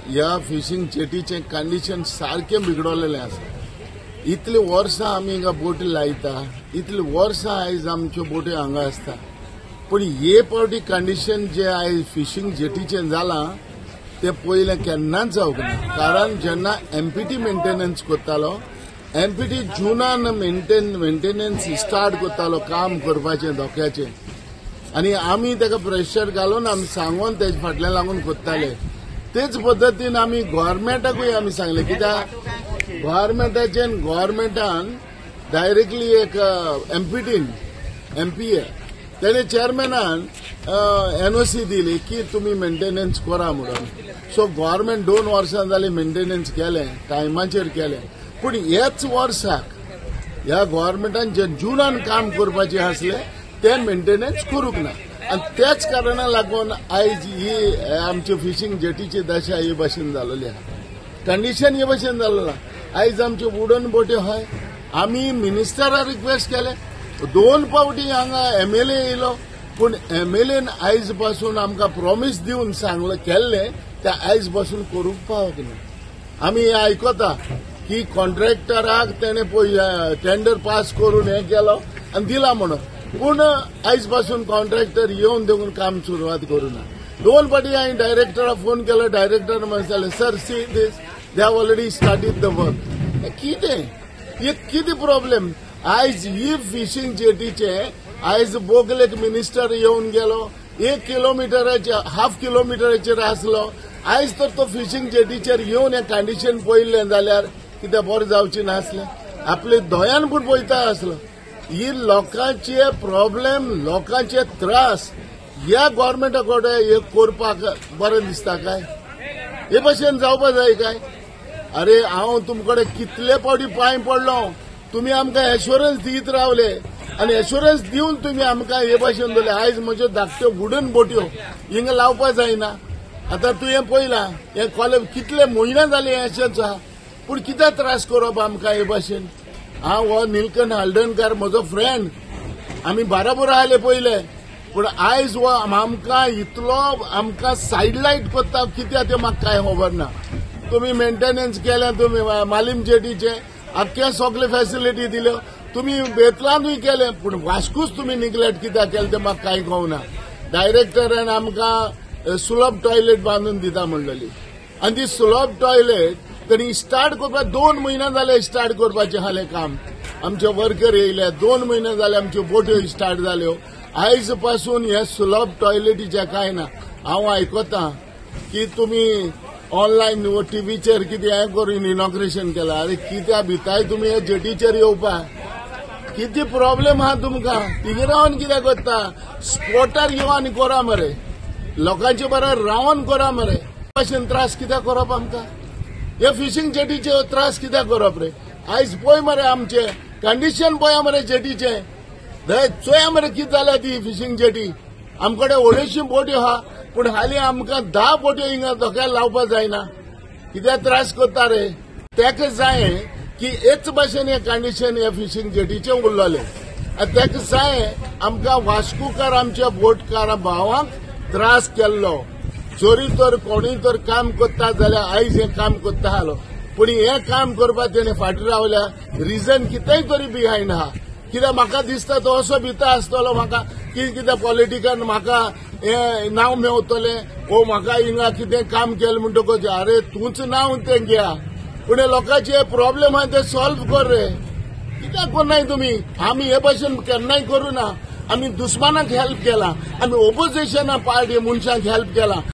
ह्या fishing जेटीचे condition सारखे बिगडलेले आसा. इतली वर्सां आमी हिंगा बोटी लायता, इतली वर्सां आयज आमच्यो बोटी हांगा आसता, पूण हे पावटी कंडिशन जे आयज फिशिंग जेटीचें जालां ते पयलें केन्नाच जावंक ना. कारण जेन्ना एमपीटी मेंटेनन्स करतालो, एमपीटी जुनान मेंटेनन्स स्टार्ट करतालो काम करपाचें धोक्याचें, आनी आमी ताका प्रेशर घालून आमी सांगून तेजे फाटल्यान लागून करताले. तेच पद्दतीन आमी गव्हर्मेंटाकूय आमी सांगलें, कित्याक गव्हर्मेंटान डायरेक्टली एक एमपीए तेणे चेअरमॅनान एनओसी दिली की तुमी मेंटेनन्स करा म्हणून. सो गव्हर्मेंट 2 वर्सां जाली मेंटेनन्स केलें, टायमाचेर केलें. पूण हेच वर्साक ह्या गव्हर्मेंटान जे जुनान काम करपाचें आसलें ते मेंटेनन्स करूंक ना. आनी त्याच कारणाक लागून आयज ही आमची फिशिंग जेटीची दशा हे भाशेन जालोली आहा. कंडिशन हे भाशेन जालोला. आयज आमच्यो वुडन बोटी आहाय. आमी मिनिस्टराक रिक्वेस्ट केलें, 2 फावटी हांगा एमएलए येयलो, पूण एमएलएन आयज पासून आमकां प्रॉमिस दिवन सांगलें केल्लें तें आयज पासून करूंक पावक ना. आमी हें आयकता की कॉन्ट्रॅक्टराक तेणे टेंडर पास करून हें केलो आनी दिला म्हणून, पूण आयज पासून कॉन्ट्रॅक्टर येवन देखून काम सुरवात करूना. 2 फावटी हांवें डायरेक्टराक फोन केलो. डायरेक्टर म्हणटाले, sir see these they have already started the work. कितें प्रॉब्लेम? आयज ही फिशिंग जेटीचे आयज बोगलेक मिनिस्टर येवन गेलो, 1 किलोमिटराचेर 1/2 किलोमिटराचेर आसलो. आयज तर तो फिशिंग जेटीचेर येवन हें कंडिशन पळयलें जाल्यार कितें बरें जावचें नासलें. आपले दोळ्यान पूण पळयता आसलो. ही लोकांचे प्रॉब्लेम, लोकांचे त्रास ह्या गव्हर्मेंटा कडेन हे करपाक बरें दिसता काय? हे भाशेन जावपा जाय काय? अरे हांव तुमकडे कितले फावटी पांय पडलो, तुमी आमकां एश्युरन्स दीत रावले आनी एश्युरन्स दिवन तुमी आमकां हे भाशेन दवरले. आयज म्हज्यो धाकट्यो वुडन बोट्यो हिंगा लावपा जायना. आतां तुवें पळयलां हें कॉलेज कितले म्हयने जाले हें अशेंच आहा, पूण कित्याक त्रास करप आमकां हे भाशेन? हांव हो निलकंठ हालडणकार म्हजो फ्रेंड, आमी बाराबर आसले पयले, पूण आयज हो आमकां इतलो आमकां सायडलायट करता कित्याक तें म्हाका कांय खबर ना. तुमी मेंटेनन्स केलें, तुमी मालीम जेटीचे आख्खे सगळे फॅसिलिटी दिल्यो, तुमी बेतलांतूय केलें, पूण वास्कूच तुमी निग्लेक्ट कित्याक केलें तें म्हाका कांय कळना. डायरेक्टरान आमकां सुलभ टॉयलेट बांदून दिता म्हणलेली, आनी ती सुलभ टॉयलेट तरी स्टार्ट करपाक 2 म्हयने जाले स्टार्ट करपाचें आसलें काम. आमचे वर्कर येयले, 2 म्हयने जाले आमच्यो बोट्यो स्टार्ट जाल्यो. आयज पासून हे सुलभ टॉयलेटीचें कांय ना. हांव आयकतां की तुमी ऑनलायन टीव्हीचेर कितें हें करून इनॉग्रेशन केलां. अरे कित्या भिताय तुमी हे जेटीचेर येवपाक? कितें प्रॉब्लेम आहा तुमकां? थिंगा रावन कितें करता? स्पॉटार येवन करा मरे, लोकांचे बरोबर रावन करा मरे. भाशेन त्रास कित्याक करप आमकां? हे फिशिंग जेटीचे त्रास कित्याक करप रे? आयज पळय मरे आमचे कंडिशन पळया मरे जेटीचे. चोया मरे कितें जाल्या ती फिशिंग जेटी. आमकडे व्हडल्योशी बोट्यो आहा, पूण हालीं आमकां 10 बोट्यो हिंगा धोक्याक लावपाक जायना. कित्याक त्रास करता रे? तेका जाय की हेच भाशेन हे कंडिशन हे फिशिंग जेटीचे उरलेले. तेका जाय आमकां वास्कोकार आमच्या बोटकार भावांक त्रास केल्लो. चोरी तर कोणूय तर काम करता जाल्यार आयज हें काम करता आसलो, पूण हें काम करपाक तेणें फाटीं रावल्या. रिजन कितेंय तरी बिहायंड आहा. कित्याक म्हाका दिसता तो असो भिता आसतलो म्हाका की कितें पॉलिटिकान म्हाका हें नांव मेवतलें, वो म्हाका हिंगा कितें काम केलें म्हणटकच. अरे तूंच नांव तें घ्या, पूण लोकांचे प्रॉब्लेम आहा ते सॉल्व कर रे. कित्याक करनाय तुमी? आमी हे भाशेन केन्नाय करूं ना. आमी दुस्मानाक हेल्प केला, आमी ओपोजिशन पार्टी मनशांक हेल्प केला.